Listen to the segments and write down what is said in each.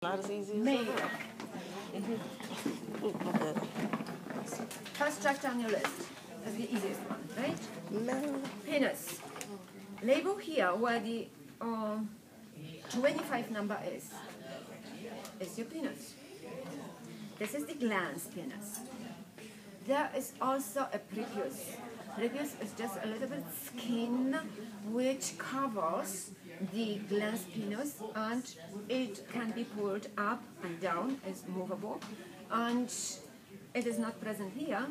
Not as easy as Male. okay. First structure on your list. That's the easiest one, right? No. Penis. Label here where the 25 number is your penis. This is the glans penis. There is also a prepuce. Prepuce is just a little bit skin which covers the glans penis, and it can be pulled up and down, is movable, and it is not present here.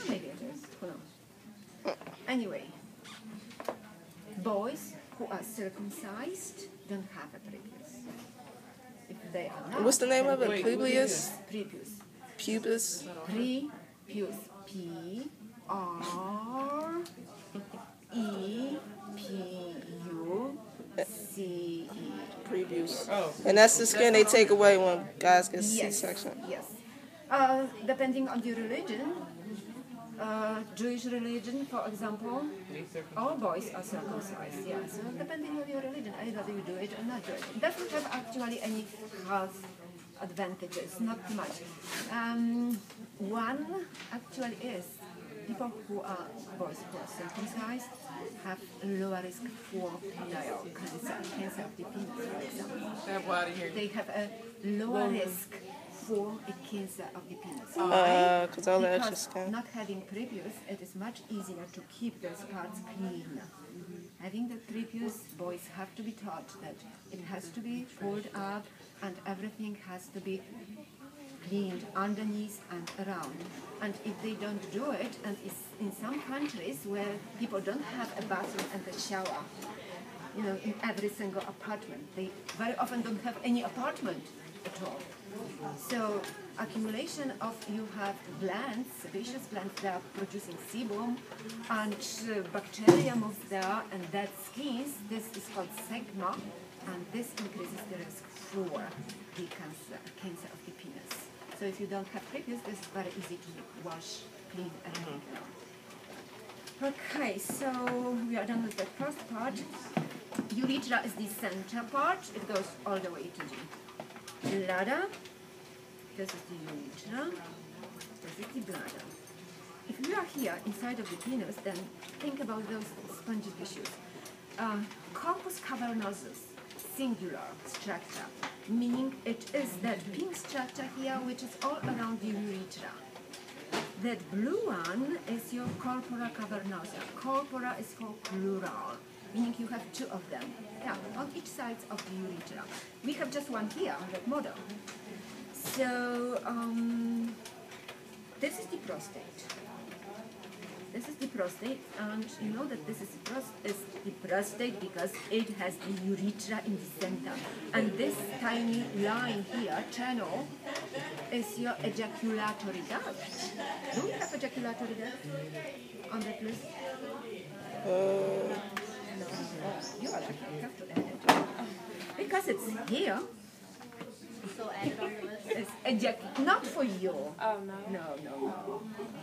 Maybe it is, who knows. Anyway, boys who are circumcised don't have a prepuce. If they are not, What's the name of it? Publius? Prepuce. Pubis? Prepuce. P-R-E-P-U-C-E. Prepuce. And that's the skin they take away when guys get C-section. Yes. Depending on your religion, Jewish religion, for example, all boys are circumcised. Yeah. So depending on your religion, either you do it or not do it. It doesn't have actually any health advantages, not too much. One actually is people who are boys who are circumcised have lower risk for cancer of the penis, for example. They have a lower risk for a cancer of the penis. Because all the extra skin. Not having prepuce, it is much easier to keep those parts clean. Having the prepuce, boys have to be taught that it has to be pulled up and everything has to be cleaned underneath and around. And if they don't do it, and it's in some countries where people don't have a bathroom and a shower, you know, in every single apartment, they very often don't have any apartment at all. So accumulation of, you have glands, sebaceous glands, they are producing sebum, and bacteria moves there, and that skins. This is called segma, and this increases the risk for the cancer of the penis. So if you don't have prepuce, this is very easy to wash, clean, and make it out. Okay, so we are done with the first part. Urethra is the center part. It goes all the way to the bladder. This is the urethra. This is the bladder. If you are here inside of the penis, then think about those spongy tissues. Corpus cavernosus, singular structure, meaning it is that pink structure here which is all around the urethra. That blue one is your corpora cavernosa. Corpora is for plural, meaning you have two of them, yeah, on each side of the urethra. We have just one here on that model. So this is the prostate. This is the prostate, and you know that this is the prostate because it has the urethra in the center. And this tiny line here, channel, is your ejaculatory duct. Do we have ejaculatory duct on that list? No. You are lucky. You have to add it. Because it's here. It's not for you. Oh, no. No.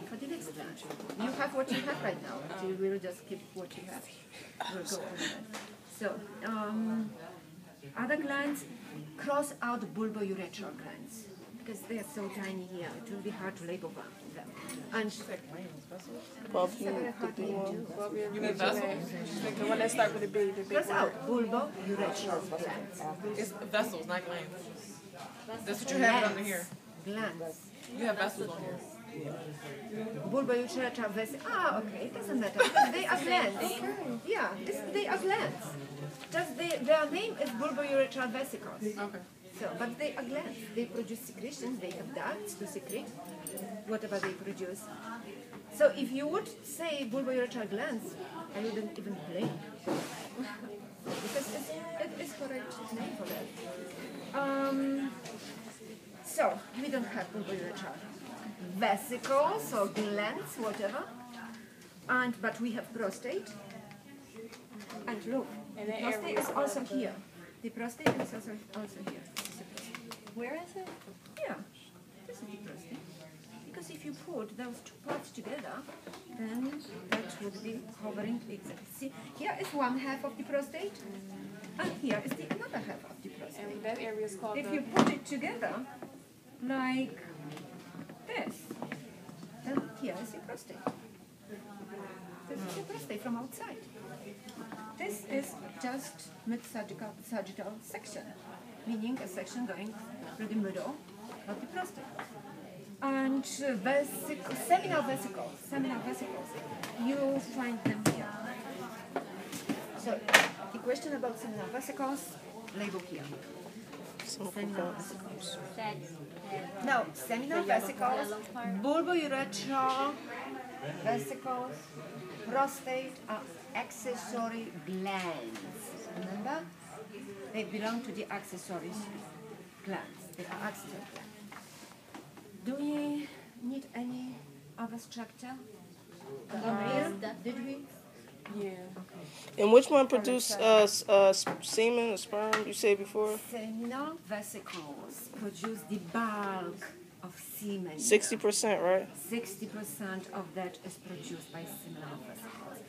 For the next one. You have what you have right now. You will just keep what you have. We'll go over that. So, other glands, cross out bulbourethral glands. Because they are so tiny here. It will be hard to label them. And You mean vessels? The one that starts with a B, the big cross word. out bulbourethral glands. It's vessels, not glands. That's what you have under here. Glands. You have vessels on here. Bulbourethral vessels. Ah, okay, it doesn't matter. Because they are glands. Yeah, they are glands. Just their name is bulbourethral vesicles. Okay. So, but they are glands. They produce secretions. They have ducts to secrete whatever they produce. So if you would say bulbourethral glands, I wouldn't even blink. Because it is correct name for that. So we don't have bulbourethral vesicles or glands, whatever. But we have prostate. And look, the prostate is also here. The prostate is also here. Where is it? Yeah, this is the prostate. Because if you put those two parts together, then that would be covering exactly. See, here is one half of the prostate, and here is the another half of the prostate. that area is called If you put it together like this, then here is your prostate. This is your prostate from outside. This is just mid-sagittal section, meaning a section going through the middle of the prostate. And seminal vesicles, you find them here. So the question about seminal vesicles, label here. Seminal vesicles. Now, seminal vesicles, bulbourethral vesicles, prostate are accessory glands. Remember? They belong to the accessory glands. They are accessory glands. Do we need any other structure? Did we? Yeah. And which one produce semen or sperm, you said before? Seminal vesicles produce the bulk of semen. 60%, right? 60% of that is produced by seminal vesicles.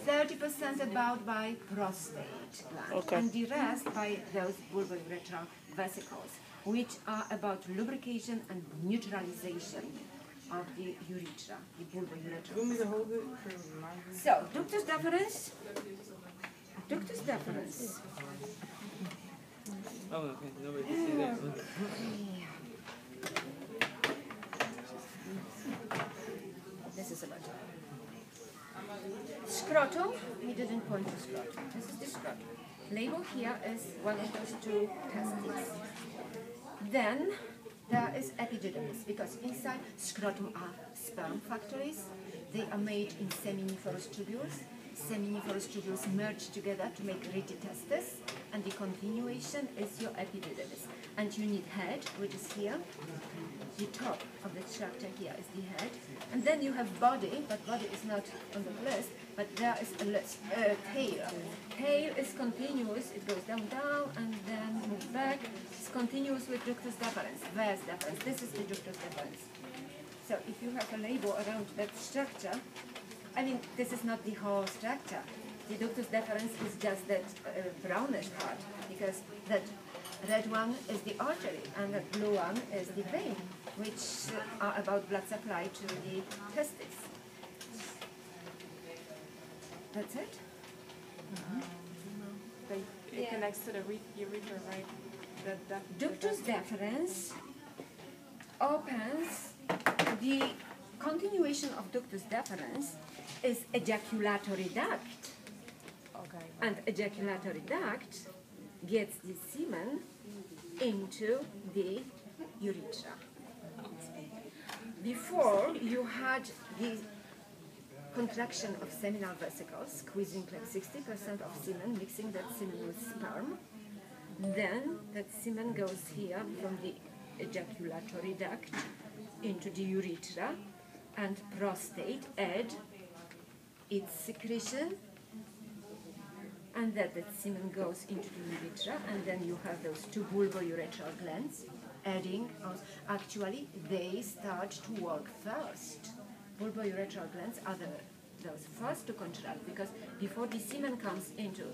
30% about by prostate gland. Okay. And the rest by those bulbourethral vesicles, which are about lubrication and neutralization of the urethra, the bulbourethra. So, ductus deferens. Ductus deferens. Oh, okay. Nobody can see that. This is about scrotum. We didn't point to scrotum. This is the scrotum. Label here is one of those two testes. Then there is epididymis, because inside scrotum are sperm factories. They are made in seminiferous tubules. Seminiferous tubules merge together to make retitestis, and the continuation is your epididymis. And you need head, which is here. The top of the structure here is the head. And then you have body, but body is not on the list, but there is a list, tail. Tail is continuous, it goes down, down, and then move back. It's continuous with ductus deferens, vas deferens. This is the ductus deferens. So if you have a label around that structure, I mean, this is not the whole structure. The ductus deferens is just that brownish part, because that red one is the artery, and the blue one is the vein, which are about blood supply to the testes. That's it? It connects to the urethra, right? Ductus deferens opens, the continuation of ductus deferens is ejaculatory duct. Okay. And ejaculatory duct gets the semen into the urethra. Before, you had the contraction of seminal vesicles, squeezing like 60% of semen, mixing that semen with sperm. Then that semen goes here from the ejaculatory duct into the urethra, and prostate add its secretion, and that semen goes into the urethra, and then you have those two bulbourethral glands adding. Actually, they start to work first. Bulbourethral glands are those first to contract, because before the semen comes into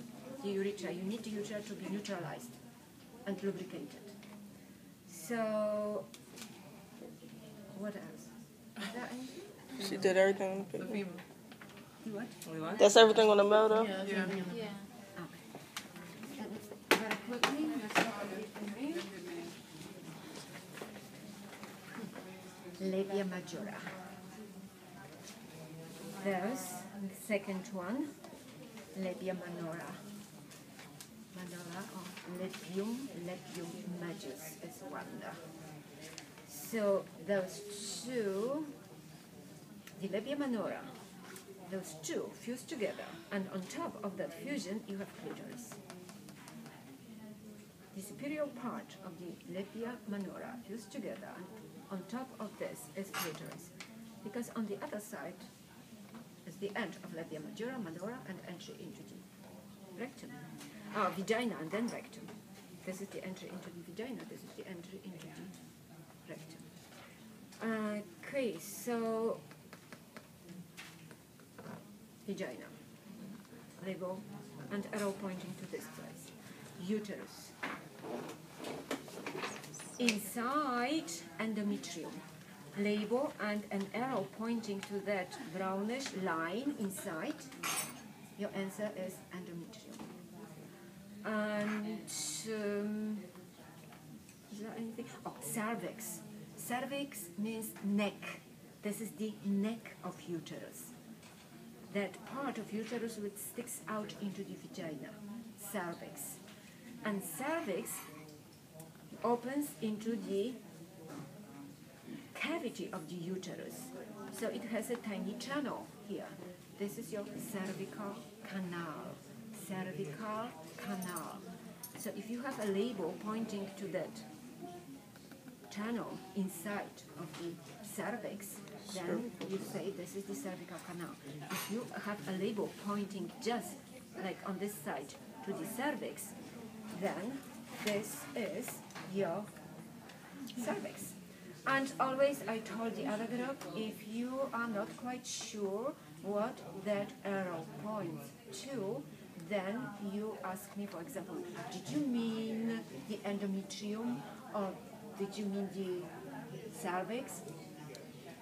the urethra, you need the urethra to be neutralized and lubricated. So, what else? Is there anything? She did everything on the paper. You what? That's everything on the mail, though? Yeah. Okay. Very quickly, let's talk about it. Labia majora. There's the second one, labia minora. Minora or lepium majus is one. So those two, the labia minora, those two fuse together, and on top of that fusion you have clitoris. The superior part of the labia minora fused together, and on top of this is clitoris, because on the other side is the end of labia majora, minora, and entry into the rectum. Vagina and then rectum. This is the entry into the vagina, this is the entry into the rectum. Okay, so vagina, label, and arrow pointing to this place. Uterus. inside endometrium. Label and an arrow pointing to that brownish line inside. Your answer is endometrium. And is there anything? Oh, cervix. Cervix means neck. This is the neck of uterus. That part of uterus which sticks out into the vagina. Cervix. And cervix opens into the cavity of the uterus. So it has a tiny channel here. This is your cervical canal. Cervical canal. So if you have a label pointing to that channel inside of the cervix, then you say this is the cervical canal. If you have a label pointing just like on this side to the cervix, then this is your cervix. And always I told the other group, if you are not quite sure what that arrow points to, then you ask me, for example, did you mean the endometrium or did you mean the cervix?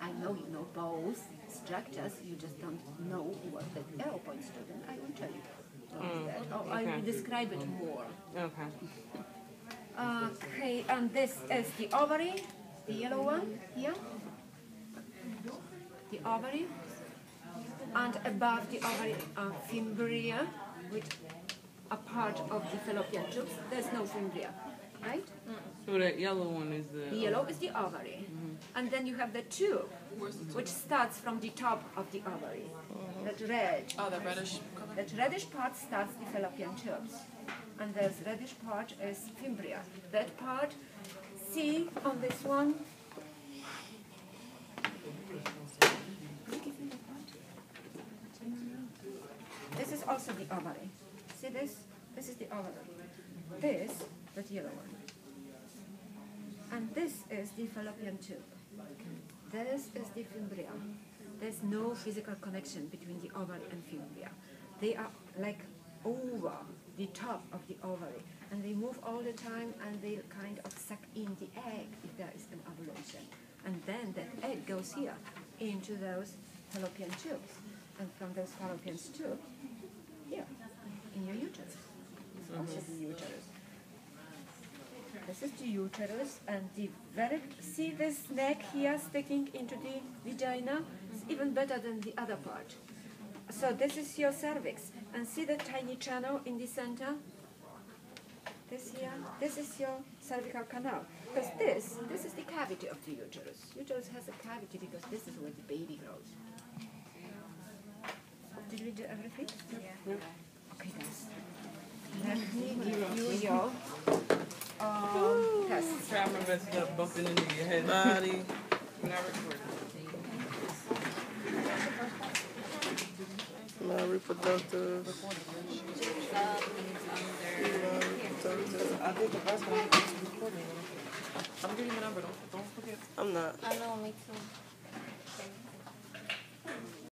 I know you know both structures, you just don't know what that arrow points to, then I will tell you what is that. Or I will describe it more. Okay. Okay, and this is the ovary, the yellow one here. The ovary. And above the ovary are fimbria, which are part of the fallopian tubes. There's no fimbria, right? So that yellow one is the... The yellow is the ovary. And then you have the tube, which starts from the top of the ovary. That red. Oh, the reddish. That reddish part starts the fallopian tubes. And this reddish part is fimbria. That part, see on this one. This is also the ovary. See this? This is the ovary. This, that yellow one. And this is the fallopian tube. This is the fimbria. There's no physical connection between the ovary and fimbria. They are like over the top of the ovary, and they move all the time, and they kind of suck in the egg if there is an ovulation. And then that egg goes here into those fallopian tubes. And from those fallopian tubes, here, in your uterus. This is also the uterus. This is the uterus, and the very, see this neck here sticking into the vagina? It's even better than the other part. So this is your cervix, and see the tiny channel in the center? This here, this is your cervical canal. Because this is the cavity of the uterus. Uterus has a cavity because this is where the baby grows. Did we do everything? Yeah. Okay, guys. Let me give you your test. Try my best without bumping into your head. Body. When I record. My reproductive. I think the first one is recording. I'm giving you my number. Don't forget. I'm not. I know, me too.